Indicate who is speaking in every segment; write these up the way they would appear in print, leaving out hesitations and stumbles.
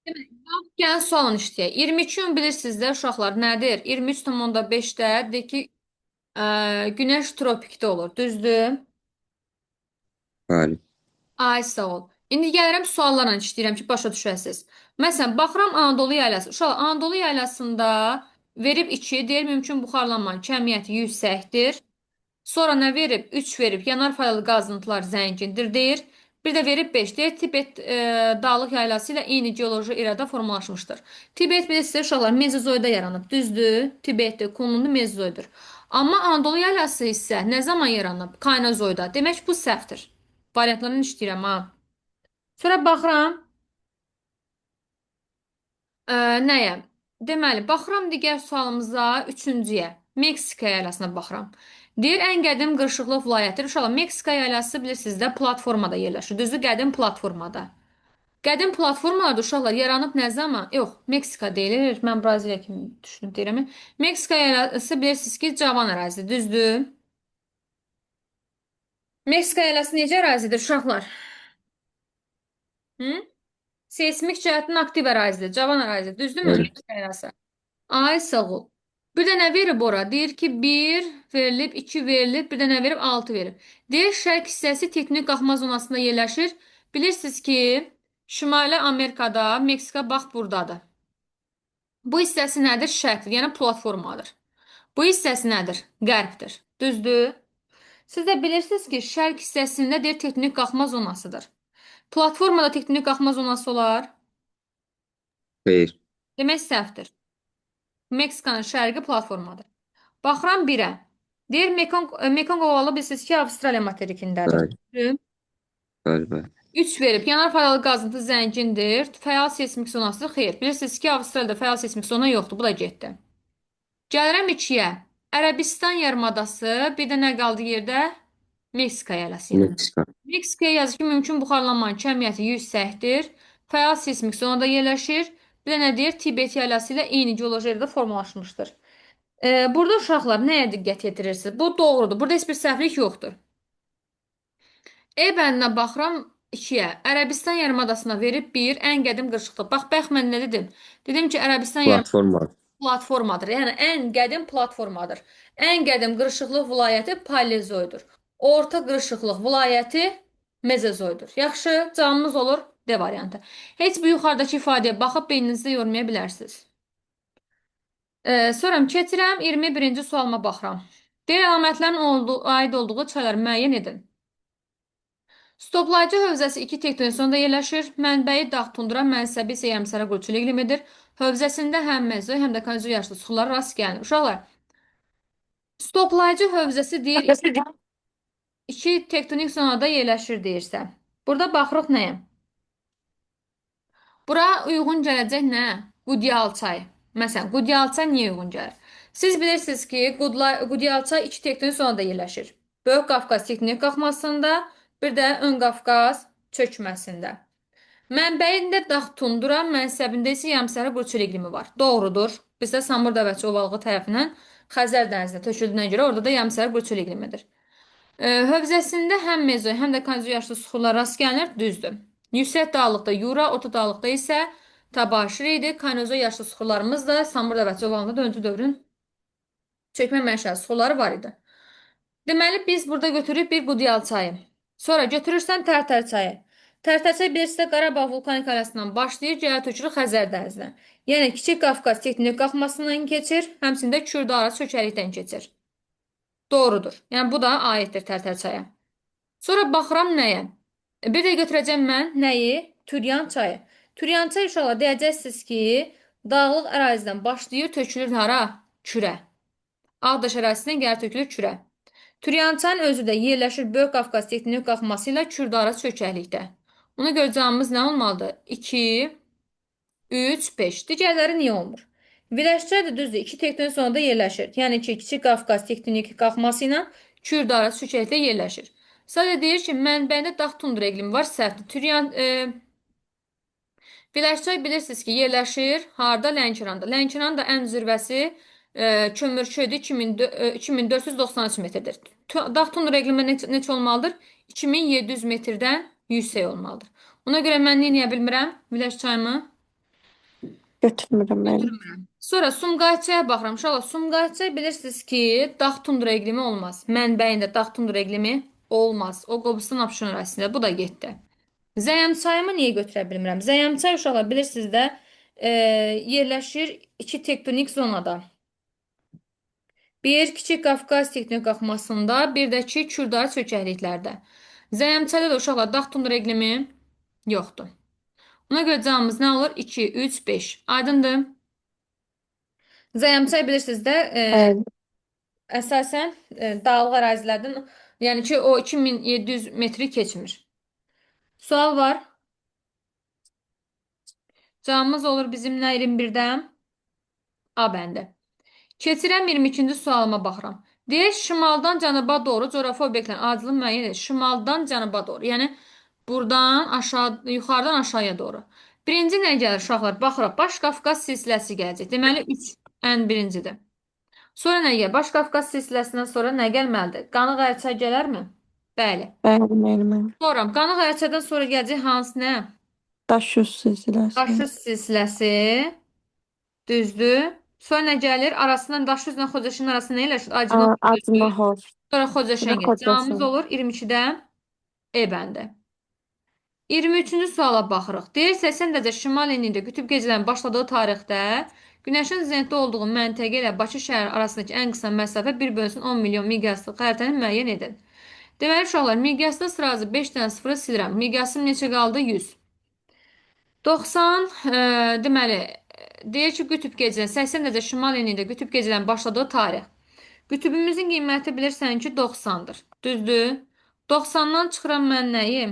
Speaker 1: Demək, gəlin sualın işləyək. 22-ün bilirsiniz də uşaqlar nədir? 23,5-də deyir ki, günəş tropikdə olur, düzdür?
Speaker 2: Bəli.
Speaker 1: Ay sağ ol. İndi gəlirəm suallarla işləyirəm ki, başa düşəsiniz. Məsələn, baxıram Anadolu yaylası. Uşaqlar, Anadolu yaylasında verib 2, deyir mümkün buxarlanmanın kəmiyyəti yüksəkdir. Sonra nə verib? 3 verib. Yanar faydalı qazıntılar zəngindir deyir. Bir də verib 5 deyir. Tibet dağlıq yaylası ilə eyni geoloji irədə formalaşmışdır. Tibet bilirsiniz uşaqlar Mezozoyda yaranıb. Düzdür? Tibetdə Kunlunlu Mezozoydur. Amma Anadolu yaylası isə nə zaman yaranıb? Kaynozoyda. Demək bu səhvdir. Variantlarını işləyirəm ha. Sonra baxıram nəyə? Deməli, baxıram digər sualımıza, üçüncüyə. Meksika yaylasına baxıram. Deyir, ən qədim qırışıqlı vilayətdir. Uşaqlar, Meksika yaylası bilirsiniz də platformada yerləşir. Düzdür, qədim platformada. Qədim platformalarda uşaqlar yaranıb nə zaman? Yox, Meksika deyilir. Mən Braziliya kimi düşünüb deyirəm. Meksika yaylası bilirsiniz ki, cavan ərazidir, düzdür? Meksika yaylası necə ərazidir uşaqlar? Hı? Seysmik cəhətdən aktiv ərazidir, cavan ərazidir, düzdürmü?
Speaker 2: Bəli.
Speaker 1: Meksika yaylası. Ay sağ ol. Bir də nə verib ora? Deyir ki, bir verilib, 2 verilib, bir də nə verib? 6 verib. Deyir, şərq hissəsi tektonik qalxma zonasında yerləşir. Bilirsiniz ki, Şimali Amerikada, Meksika bax buradadır. Bu hissəsi nədir? Şərqdir, yəni platformadır. Bu hissəsi nədir? Qərbdir. Düzdür? Siz də bilirsiniz ki, şərq hissəsində deyir tektonik qalxma zonasıdır. Platformada tektonik qalxma zonası olar.
Speaker 2: Xeyr.
Speaker 1: Demək səhvdir. Meksikanın şərqi platformadır. Baxıram 1-ə. Deyir Mekong ovalı bilirsiniz ki, Avstraliya materikindədir.
Speaker 2: Bəli. Bəli. Bəli.
Speaker 1: 3 verib. Yanar faydalı qazıntı zəngindir. Fəal seysmik zonası xeyr. Bilirsiniz ki, Avstraliyada fəal seysmik zona yoxdur. Bu da getdi. Gəlirəm 2-yə. Ərəbistan yarımadası, bir də nə qaldı yerdə? Meksika yaylası yəni.
Speaker 2: Meksika.
Speaker 1: Meksikaya yazır ki, mümkün buxarlanmanın kəmiyyəti yüksəkdir. Fəal seysmik zonada yerləşir. Bir də nə deyir? Tibet yaylası ilə eyni geoloji yerdə formalaşmışdır. Burada uşaqlar nəyə diqqət yetirirsiniz? Bu doğrudur. Burada heç bir səhvlik yoxdur. E bəndinə baxıram 2-yə. Ərəbistan yarımadasına verib 1, ən qədim qırışıqdır. Bax, mən nə dedim? Dedim ki, Ərəbistan yarımadası
Speaker 2: Platforma.
Speaker 1: platformadır. Yəni, ən qədim platformadır. Ən qədim qırışıqlıq vilayəti Paleozoydur. Orta qırışıqlıq vilayəti Mezozoydur. Yaxşı, cavabımız olur D variantı. Heç bu yuxarıdakı ifadəyə baxıb beyninizdə yormaya bilərsiniz. Sonra keçirəm 21-ci sualıma baxıram. Deyir, əlamətlərin aid olduğu çaylar müəyyən edin. Stoplayıcı hövzəsi 2 tektonik zonda yerləşir. Mənbəyi dağ tundra, mənsəbi isə yarımsara qurçulu iqlimidir. Hövzəsində həm mezo, həm də konzu yaşlı suxurlara rast gəlinir. Uşaqlar, stoplayıcı hövzəsi deyir 2 tektonik zonada yerləşir deyirsə. Burada baxırıq nəyə? Bura uyğun gələcək nə? Qudyalçay. Məsələn, Qudyalçay niyə uyğun gəlir? Siz bilirsiniz ki, Qudyalçay iki tektonik zonada yerləşir. Böyük Qafqaz tektonik qalxmasında, bir də Ön Qafqaz çökməsində. Mənbəyində dağ tundra, mənsəbində isə yarımsara qurçulu iqlimi var. Doğrudur. Bizdə Samur Dəvəçi ovalığı tərəfindən Xəzər dənizinə töküldüyünə görə orada da yarımsara qurçulu iqlimidir. Hövzəsində həm mezo, həm də konzu yaşlı suxurlar rast gəlinir, düzdür. Yüksək dağlıqda Yura, orta dağlıqda isə Tabaşir idi. Kanozo yaşlı suxurlarımız da Samur Dəvəçi ovalığında döndü dövrün çökmə mənşəli suxurları var idi. Deməli, biz burada götürürük bir Qudyal çayı. Sonra götürürsən Tərtər çayı. Tərtər çayı bilirsinizdə Qarabağ vulkanik ailəsindən başlayır, gələ tökülür Xəzər dənizinə. Yəni, Kiçik Qafqaz tektonik qalxmasından keçir, həmçində Kürdara çökəlikdən keçir. Doğrudur. Yəni, bu da aiddir Tərtər çaya. Sonra baxıram nəyə? Bir də götürəcəm mən nəyi? Türyan çayı. Türyan çayı uşaqlar deyəcəksiniz ki, dağlıq ərazidən başlayır, tökülür hara? Kürə. Ağdaş ərazisindən gəlir tökülür Kürə. Türyan çayın özü də yerləşir Böyük Qafqaz tektonik qalxması ilə Kürdara çökəklikdə. Ona görə cavabımız nə olmalıdır? 2, 3, 5. Digərləri niyə olmur? Viləşçay da düzdür, iki tektonik zonada yerləşir. Yəni ki, Kiçik Qafqaz tektonik qalxması ilə Kürdara çökəklikdə yerləşir. Sadəcə deyir ki, mənbəyində dağ tundra iqlimi var, səhvdir. Viləşçay bilirsiniz ki, yerləşir harda? Lənkəranda. Lənkəranın da ən zirvəsi Kömürçöydür, 2493 metrdir. Dağ tundra iqlimi neçə olmalıdır? 2700 metrdən yüksək olmalıdır. Ona görə mən nə edə bilmirəm? Viləşçayımı
Speaker 3: Götürmürəm müəllim.
Speaker 1: Götürmürəm. Sonra Sumqayıtçaya baxıram. Uşaqlar, Sumqayıtça bilirsiniz ki, dağ tundra iqlimi olmaz. Mənbəyində dağ tundra iqlimi olmaz. O Qobustan Abşeron ərazisində. Bu da getdi. Zəyəmçayımı niyə götürə bilmirəm? Zəyəmçay uşaqlar bilirsiniz də yerləşir iki tektonik zonada. Bir, Kiçik Qafqaz tektonik qalxmasında, bir də ki, Kürday çökəkliklərdə. Zəyəmçayda da uşaqlar dağ tundra iqlimi yoxdur. Ona görə cavabımız nə olur? 2, 3, 5. Aydındır? Zəyəmçay bilirsiniz də
Speaker 3: Bəli.
Speaker 1: əsasən dağlıq ərazilərdən, yəni ki, o 2700 metri keçmir. Sual var. Cavabımız olur bizim nə 21-dən? A bəndi. Keçirəm 22-ci sualıma baxıram. Deyir, şimaldan cənuba doğru coğrafi obyektlərin acılı müəyyən edir. Şimaldan cənuba doğru. Yəni, buradan aşağı, yuxarıdan aşağıya doğru. Birinci nə gəlir uşaqlar? Baxıraq, Baş Qafqaz silsiləsi gələcək. Deməli, 3 ən birincidir. Sonra nə gəlir? Baş Qafqaz silsiləsindən sonra nə gəlməlidir? Qanıq Ərçay gələrmi? Bəli.
Speaker 3: Bəli müəllim.
Speaker 1: Sonra Qanıq Ərçaydan sonra gələcək hansı nə?
Speaker 3: Daş yüz silsiləsi.
Speaker 1: Daşüz silsiləsi. Düzdür. Sonra nə gəlir? Arasından Daşüzlə Xocaşın arasında nə yerləşir? Acına Xocaşı.
Speaker 3: Acımahor.
Speaker 1: Sonra
Speaker 3: Bir də
Speaker 1: Xocaşən gəlir. Cavabımız
Speaker 3: Xocəsən.
Speaker 1: olur 22-də E bəndi. 23-cü suala baxırıq. Deyir, 80 dərəcə şimal enliyində qütb gecələrinin başladığı tarixdə Günəşin zəngdə olduğu məntəqə ilə Bakı şəhəri arasındakı ən qısa məsafə 1/10 milyon miqyaslı xəritəni müəyyən edin. Deməli, uşaqlar, miqyaslı sırası 5 dənə sıfırı silirəm. Miqyasım neçə qaldı? 100. 90, deməli, deyir ki, qütb gecələri 80 dərəcə şimal enliyində qütb gecələrinin başladığı tarix. Qütbümüzün qiyməti bilirsən ki, 90-dır. Düzdür? 90-dan çıxıram mən nəyi?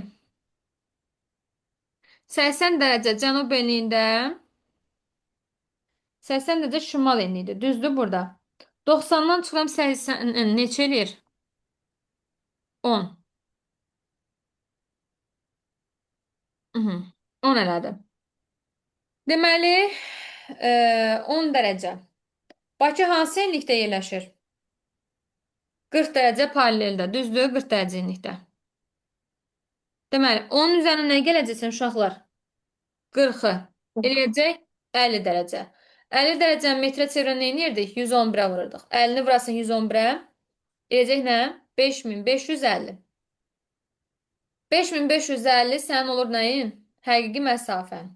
Speaker 1: 80 dərəcə cənub enliyində, 80 dərəcə şimal enliyində. Düzdür burada? 90-dan çıxıram 80, neçə eləyir? 10. 10 elədi. Deməli, 10 dərəcə. Bakı hansı enlikdə yerləşir? 40 dərəcə paraleldə. Düzdür? 40 dərəcə enlikdə. Deməli, 10 üzərinə nə gələcəksən uşaqlar? 40-ı eləyəcək 50 dərəcə. 50 dərəcə metrə çevirən nə edirdik? 111-ə vururdıq. 50-ni vurasın 111-ə. Eləyəcək nə? 5550. 5550 sənin olur nəyin? Həqiqi məsafən.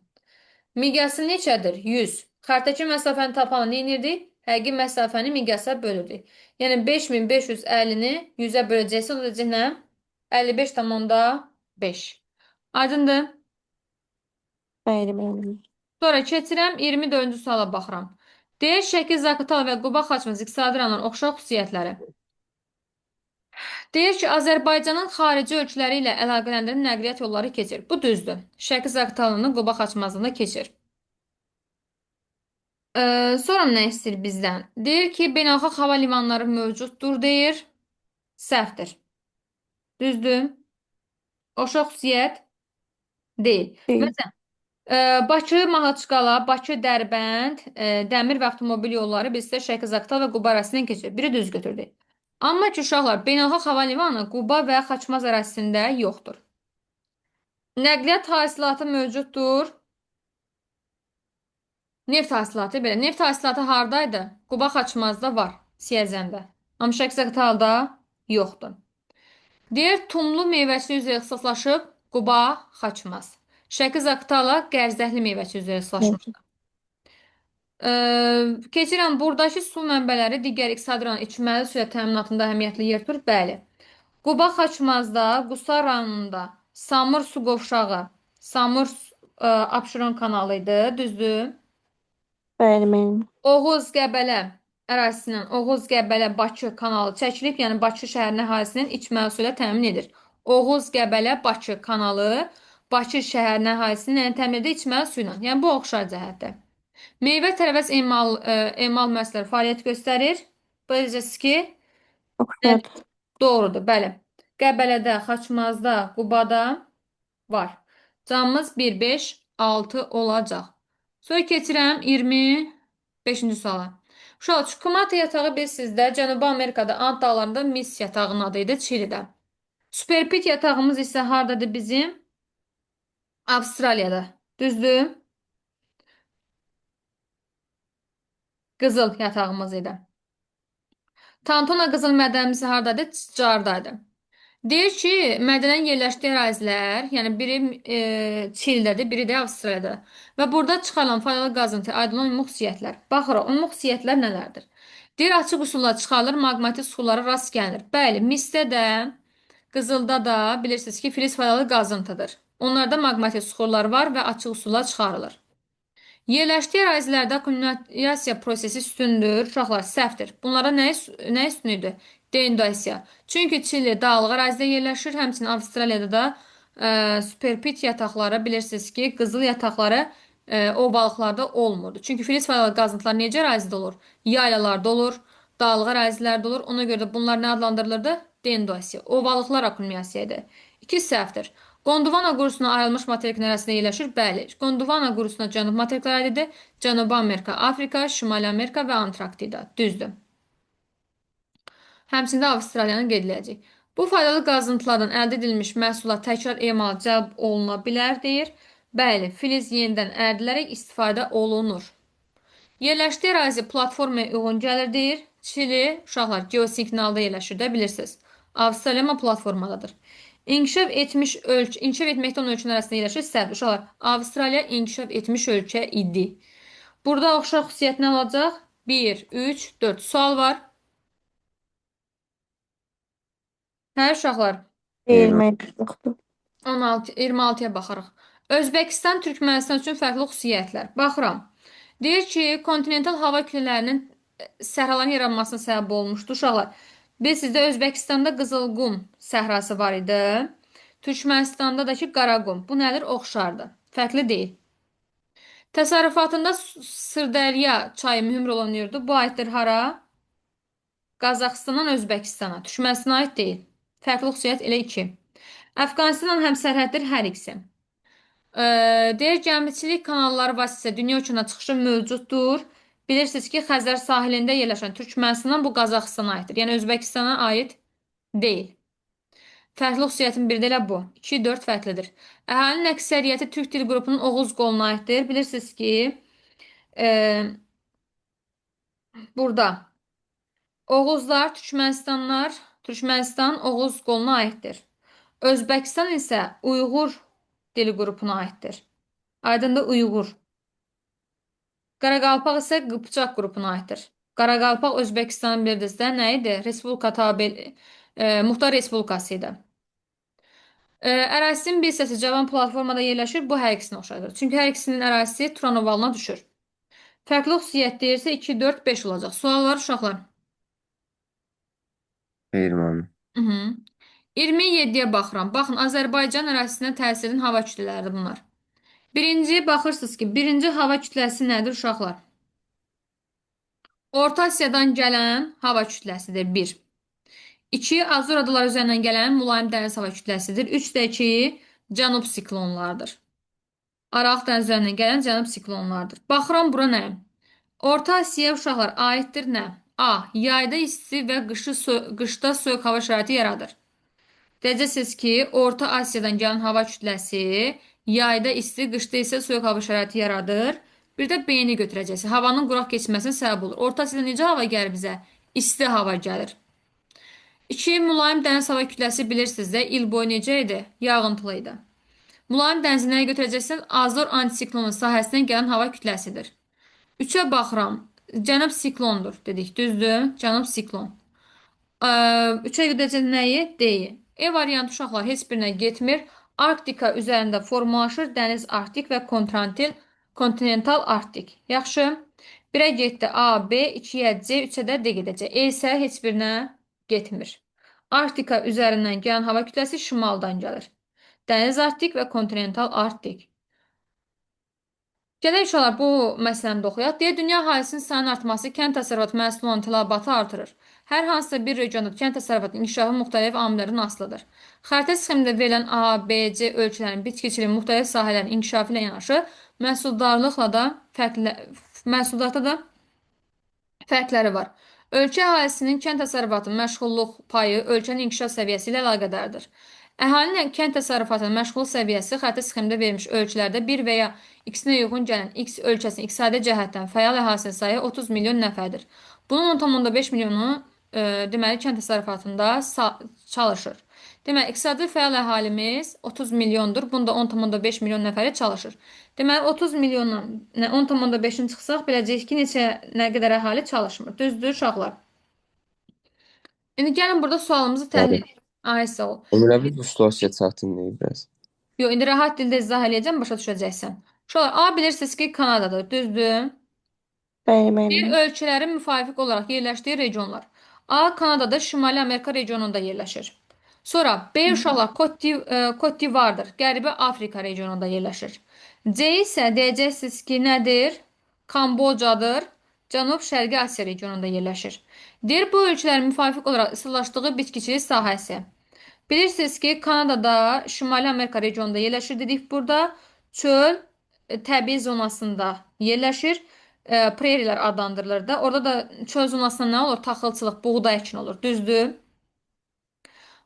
Speaker 1: Miqyası neçədir? 100. Xərtdəki məsafəni tapanı nə edirdik? Həqiqi məsafəni miqyasa bölürdük. Yəni 5550-ni 100-ə böləcəksə, o da deyəcək nə? 55,5. Aydındır?
Speaker 3: Bəli müəllim.
Speaker 1: Sonra keçirəm 24-cü suala baxıram. Deyir, şəkil Zaqatala və Quba Xaçmaz iqtisadi rayonların oxşar xüsusiyyətləri. Deyir ki, Azərbaycanın xarici ölkələri ilə əlaqələndirən nəqliyyat yolları keçir. Bu düzdür. Şəki Zaqatalanın Quba Xaçmazında keçir. Sonra nə istəyir bizdən? Deyir ki, beynəlxalq hava limanları mövcuddur, deyir. Səhvdir. Düzdür. Oxşar xüsusiyyət deyil.
Speaker 3: Deyil.
Speaker 1: Məsələn, Bakı, Mahaçqala, Bakı, Dərbənd, dəmir və avtomobil yolları bizdə Şəki Zaqatala və Quba arasından keçir. Biri düz götürdük. Amma ki, uşaqlar, beynəlxalq hava limanı Quba və Xaçmaz ərazisində yoxdur. Nəqliyyat hasilatı mövcuddur. Neft hasilatı belə. Neft hasilatı hardaydı? Quba Xaçmazda var, Siyəzəndə. Amma Şəki Zaqatalada yoxdur. Deyir, tumlu meyvəçilik üzrə ixtisaslaşıb Quba Xaçmaz. Şəki Zaqatala qərzəhli meyvəçilik üzrə ixtisaslaşmışdır. Keçirəm, buradakı su mənbələri digər iqtisadi rayon içməli suya təminatında əhəmiyyətli yer tutur. Bəli. Quba Xaçmazda, Qusar rayonunda Samur su qovşağı, Samur Abşeron kanalı idi, düzdür?
Speaker 3: Bəli müəllim.
Speaker 1: Oğuz Qəbələ ərazisindən Oğuz Qəbələ Bakı kanalı çəkilib, yəni Bakı şəhərinin əhalisinin içməli su ilə təmin edir. Oğuz Qəbələ Bakı kanalı Bakı şəhərinin əhalisinin təmin edir içməli su ilə. Yəni bu oxşar cəhətdir. Meyvə tərəvəz emal müəssisələri fəaliyyət göstərir. Biləcəksiniz ki,
Speaker 3: Oxşar.
Speaker 1: doğrudur, bəli. Qəbələdə, Xaçmazda, Qubada var. Cavabımız 1, 5, 6 olacaq. Sonra keçirəm 25-ci suala. Uşaq, Çukumata yatağı bilirsiniz də, Cənubi Amerikada Ant dağlarında Mis yatağının adı idi, Çilidə. Superpit yatağımız isə hardadır bizim? Avstraliyada. Düzdür? Qızıl yatağımız idi. Tantona qızıl mədənimiz hardadır? Cardaydı. Deyir ki, mədənin yerləşdiyi ərazilər, yəni biri Çildədir, biri də Avstraliyadadır. Və burada çıxarılan faydalı qazıntı aid olan ümumi xüsusiyyətlər. Baxırıq, ümumi xüsusiyyətlər nələrdir? Deyir, açıq üsulla çıxarılır, maqmatik sulara rast gəlinir. Bəli, misdə də, qızılda da bilirsiniz ki, filiz faydalı qazıntıdır. Onlarda maqmatik suxurlar var və açıq üsulla çıxarılır. Yerləşdiyi ərazilərdə akkumulyasiya prosesi üstündür. Uşaqlar səhvdir. Bunlara nə üstün idi? Deindasiya. Çünki Çili dağlıq ərazidə yerləşir. Həmçinin Avstraliyada da superpit yataqları bilirsiniz ki, qızıl yataqları o balıqlarda olmurdu. Çünki filiz faydalı qazıntılar necə ərazidə olur? Yaylalarda olur, dağlıq ərazilərdə olur. Ona görə də bunlar nə adlandırılırdı? Deindasiya. O balıqlar akkumulyasiyadır. İki səhvdir. Gondwana qurusuna ayrılmış materiklər arasında yerləşir. Bəli. Gondwana qurusuna cənub materiklər aiddir. Cənubi Amerika, Afrika, Şimali Amerika və Antarktida. Düzdür. Həmçində Avstraliyanı qeyd edəcək. Bu faydalı qazıntılardan əldə edilmiş məhsullar təkrar emala cəlb oluna bilər, deyir. Bəli, filiz yenidən ərdilərək istifadə olunur. Yerləşdiyi ərazi platformaya uyğun gəlir, deyir. Çili, uşaqlar, geosignalda yerləşir də, bilirsiniz. Avstraliya platformadadır. İnkişaf etməkdə olan ölkələr arasında yerləşir. Səhv, uşaqlar, Avstraliya inkişaf etmiş ölkə idi. Burada oxşar xüsusiyyət nə olacaq? 1, 3, 4 sual var. Hə, uşaqlar?
Speaker 3: Deyil, mənim yoxdur.
Speaker 1: 26-ya baxırıq. Özbəkistan, Türkmənistan üçün fərqli xüsusiyyətlər. Baxıram. Deyir ki, kontinental hava kütlələrinin səhraların yaranmasına səbəb olmuşdur. Uşaqlar, bilirsiniz də Özbəkistanda Qızılqum səhrası var idi. Türkmənistanda da ki, Qaraqum. Bu nədir? Oxşardır. Fərqli deyil. Təsərrüfatında Sırdərya çayı mühüm rol oynayırdı. Bu aiddir hara? Qazaxıstandan Özbəkistana. Türkmənistana aid deyil. Fərqli xüsusiyyət elə 2. Əfqanistanla həmsərhəddir hər ikisi. Deyir, gəmiçilik kanalları vasitəsilə dünya okeanına çıxışı mövcuddur. Bilirsiniz ki, Xəzər sahilində yerləşən Türkmənistandan bu Qazaxıstana aiddir. Yəni Özbəkistana aid deyil. Fərqli xüsusiyyətin biri də elə bu. 2-4 fərqlidir. Əhalinin əksəriyyəti Türk dil qrupunun Oğuz qoluna aiddir. Bilirsiniz ki, burada Oğuzlar, Türkmənistan Oğuz qoluna aiddir. Özbəkistan isə Uyğur dil qrupuna aiddir. Aydındır, Uyğur. Qaraqalpaq isə Qıpçaq qrupuna aiddir. Qaraqalpaq Özbəkistanın bilirsiniz də nə idi? Respublika Muxtar Respublikası idi. Ərazisinin bir hissəsi cavan platformada yerləşir. Bu hər ikisinə oxşardır. Çünki hər ikisinin ərazisi Turan ovalına düşür. Fərqli xüsusiyyət deyirsə 2, 4, 5 olacaq. Sual var uşaqlar.
Speaker 2: Xeyr, müəllim.
Speaker 1: 27-yə baxıram. Baxın, Azərbaycan ərazisinə təsir edən hava kütlələri bunlar. Birinci baxırsınız ki, birinci hava kütləsi nədir uşaqlar? Orta Asiyadan gələn hava kütləsidir 1. 2. Azor adaları üzərindən gələn mülayim dəniz hava kütləsidir. 3 də ki, cənub siklonlardır. Aralıq dəniz üzərindən gələn cənub siklonlardır. Baxıram bura nə? Orta Asiya uşaqlar aiddir nə? A. Yayda isti və qışda soyuq hava şəraiti yaradır. Deyəcəksiniz ki, Orta Asiyadan gələn hava kütləsi yayda isti, qışda isə soyuq hava şəraiti yaradır. Bir də B-ni götürəcəksiniz. Havanın quraq keçməsinə səbəb olur. Orta Asiyada necə hava gəlir bizə? İsti hava gəlir. 2. Mülayim dəniz hava kütləsi bilirsiniz də, il boyu necə idi? Yağıntılı idi. Mülayim dənizi nəyə götürəcəksiniz? Azor antisiklonun sahəsindən gələn hava kütləsidir. 3-ə baxıram. Cənub siklondur dedik, düzdür? Cənub siklon. 3-ə götürəcək nəyi? D-yi. E variantı uşaqlar heç birinə getmir. Arktika üzərində formalaşır. Dəniz Arktik və kontinental Arktik. Yaxşı. 1-ə getdi A, B, 2-yə C, 3-ə də D gedəcək. E isə heç birinə getmir. Arktika üzərindən gələn hava kütləsi şimaldan gəlir. Dəniz Arktik və kontinental Arktik. Gələk uşaqlar bu məsələni də oxuyaq. Deyə dünya əhalisinin sayının artması kənd təsərrüfatı məhsulunun olan tələbatı artırır. Hər hansısa bir regionda kənd təsərrüfatının inkişafı müxtəlif amillərdən asılıdır. Xəritə sxemində verilən A, B, C ölkələrin bitkiçiliyin müxtəlif sahələrin inkişafı ilə yanaşı məhsuldarda da fərqləri var. Ölkə əhalisinin kənd təsərrüfatı məşğulluq payı ölkənin inkişaf səviyyəsi ilə əlaqədardır. Əhalinin kənd təsərrüfatının məşğul səviyyəsi xəritə sxemində verilmiş ölçülərdə bir və ya ikisinə uyğun gələn X ölkəsinin iqtisadi cəhətdən fəal əhalisi sayı 30 milyon nəfərdir. Bunun 10,5 milyonu deməli kənd təsərrüfatında çalışır. Deməli, iqtisadi fəal əhalimiz 30 milyondur. Bunda 10,5 milyon nəfəri çalışır. Deməli, 30 milyondan 10,5-ini çıxsaq, biləcəyik ki, nə qədər əhali çalışmır. Düzdür, uşaqlar? İndi gəlin burada sualımızı təhlil
Speaker 2: Bəli.
Speaker 1: edək. Ay, sağ ol.
Speaker 2: Ömrəvi bu situasiya çətindir biraz.
Speaker 1: Yox, indi rahat dildə izah eləyəcəm, başa düşəcəksən. Uşaqlar, A bilirsiniz ki, Kanadadır, düzdür?
Speaker 3: Bəli,
Speaker 1: Bir
Speaker 3: müəllimə.
Speaker 1: ölkələrin müvafiq olaraq yerləşdiyi regionlar. A. Kanadada Şimali Amerika regionunda yerləşir. Sonra B uşaqlar Kotdivardır. Qərbi Afrika regionunda yerləşir. C isə deyəcəksiniz ki, nədir? Kambocadır. Cənub-Şərqi Asiya regionunda yerləşir. Deyir, bu ölkələrin müvafiq olaraq ısılaşdığı bitkiçilik sahəsi. Bilirsiniz ki, Kanadada Şimali Amerika regionunda yerləşir dedik burada. Çöl təbii zonasında yerləşir. Prerilər adlandırılır da. Orada da çöl zonasında nə olur? Taxılçılıq, buğday əkin olur. Düzdür?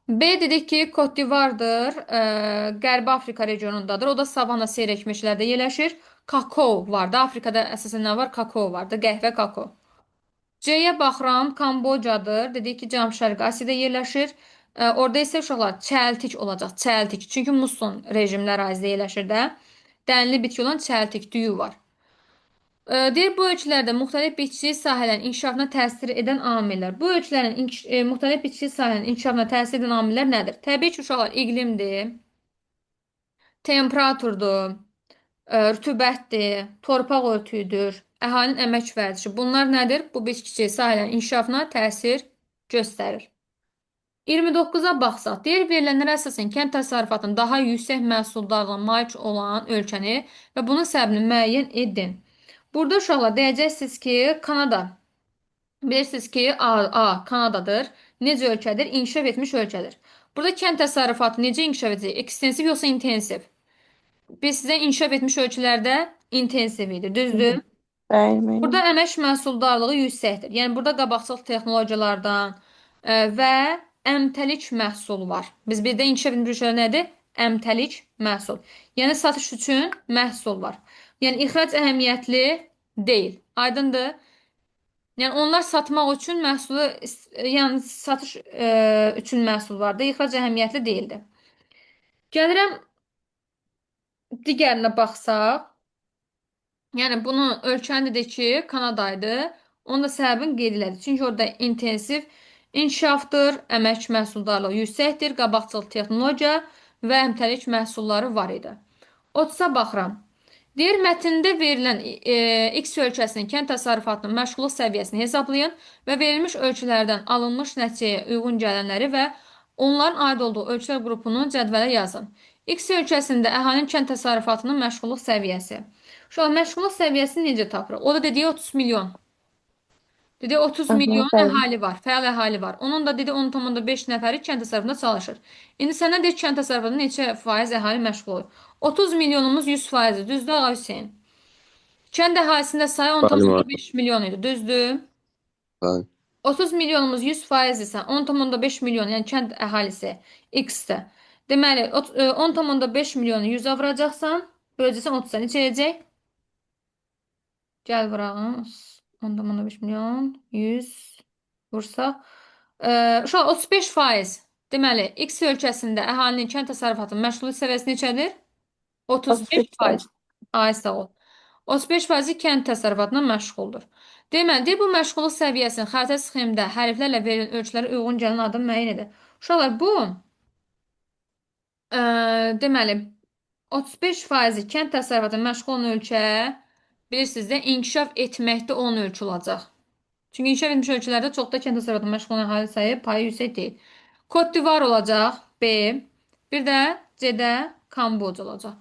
Speaker 1: B dedik ki, Kotdivardır. Qərbi Afrika regionundadır. O da savana seyrək meşələrdə yerləşir. Kakao var da. Afrikada əsasən nə var? Kakao var da. Qəhvə, kakao. C-yə baxıram, Kambocadır. Dedik ki, Cənub-Şərqi Asiyada yerləşir. Orada isə uşaqlar çəltik olacaq. Çəltik. Çünki muson rejimli ərazidə yerləşir də. Dənli bitki olan çəltik, düyü var. Deyir, bu ölkələrdə müxtəlif bitki sahələrin inkişafına təsir edən amillər. Bu ölkələrin müxtəlif bitki sahələrinin inkişafına təsir edən amillər nədir? Təbii ki, uşaqlar iqlimdir, temperaturdur, rütubətdir, torpaq örtüyüdür, əhalinin əmək vərdişi. Bunlar nədir? Bu bitki sahələrin inkişafına təsir göstərir. 29-a baxsaq, deyir, verilənlərə əsasən kənd təsərrüfatının daha yüksək məhsuldarlığa malik olan ölkəni və bunun səbəbini müəyyən edin. Burada uşaqlar deyəcəksiniz ki, Kanada. Bilirsiniz ki, Kanadadır. Necə ölkədir? İnkişaf etmiş ölkədir. Burada kənd təsərrüfatı necə inkişaf edəcək? Ekstensiv yoxsa intensiv? Biz sizə inkişaf etmiş ölkələrdə intensiv idi, düzdür?
Speaker 3: Bəli,
Speaker 1: Burada
Speaker 3: müəllimə.
Speaker 1: əmək məhsuldarlığı yüksəkdir. Yəni burada qabaqcıl texnologiyalardan və əmtəlik məhsul var. Biz bir də inkişaf etmiş ölkələr nədir? Əmtəlik məhsul. Yəni satış üçün məhsul var. Yəni ixrac əhəmiyyətli deyil. Aydındır? Yəni onlar satmaq üçün məhsulu, yəni satış üçün məhsul var da, ixrac əhəmiyyətli deyildi. Gəlirəm digərinə baxsaq. Yəni bunu ölkəni dedik ki, Kanadaydı. Onun da səbəbini qeyd elədik. Çünki orada intensiv inkişafdır, əmək məhsuldarlığı yüksəkdir, qabaqcıl texnologiya və əmtəlik məhsulları var idi. 30-a baxıram. Deyir, mətndə verilən X ölkəsinin kənd təsərrüfatının məşğulluq səviyyəsini hesablayın və verilmiş ölçülərdən alınmış nəticəyə uyğun gələnləri və onların aid olduğu ölçülər qrupunu cədvələ yazın. X ölkəsində əhalinin kənd təsərrüfatının məşğulluq səviyyəsi. Şu an məşğulluq səviyyəsini necə tapırıq? O da dediyi 30 milyon. Dedi 30
Speaker 3: Aha,
Speaker 1: milyon
Speaker 3: bəli.
Speaker 1: əhali var, fəal əhali var. Onun da dedi 10,5 nəfəri kənd təsərrüfatında çalışır. İndi sənə deyir kənd təsərrüfatında neçə faiz əhali məşğul olur? 30 milyonumuz 100%-dir. Düzdür Ağa Hüseyn? Kənd əhalisində sayı
Speaker 2: Bəli, müəllim.
Speaker 1: 10,5 milyon idi. Düzdür?
Speaker 2: Bəli.
Speaker 1: 30 milyonumuz 100% isə 10,5 milyon, yəni kənd əhalisi X-də. Deməli 10,5 milyonu 100-ə vuracaqsan, böləcəksən 30-a neçə edəcək? Gəl vurağım. 10,5 milyon 100 vursaq. Uşaq 35%. Deməli, X ölkəsində əhalinin kənd təsərrüfatının məşğulluq səviyyəsi neçədir? 35%.
Speaker 3: 35%.
Speaker 1: Ay sağ ol. 35% kənd təsərrüfatına məşğuldur. Deməli, bu məşğulluq səviyyəsinin xəritə sxemində hərflərlə verilən ölçülərə uyğun gələn adı müəyyən edir. Uşaqlar, bu deməli 35% kənd təsərrüfatına məşğul olan ölkə bilirsiniz də inkişaf etməkdə olan ölkə olacaq. Çünki inkişaf etmiş ölkələrdə çoxda kənd təsərrüfatına məşğul olan əhali sayı payı yüksək deyil. Kotdivar olacaq B. Bir də C-də Kamboca olacaq.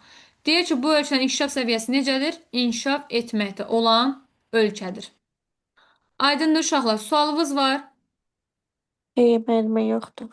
Speaker 1: Deyir ki, bu ölkənin inkişaf səviyyəsi necədir? İnkişaf etməkdə olan ölkədir. Aydındır uşaqlar, sualınız var.
Speaker 3: Müəllimə yoxdur.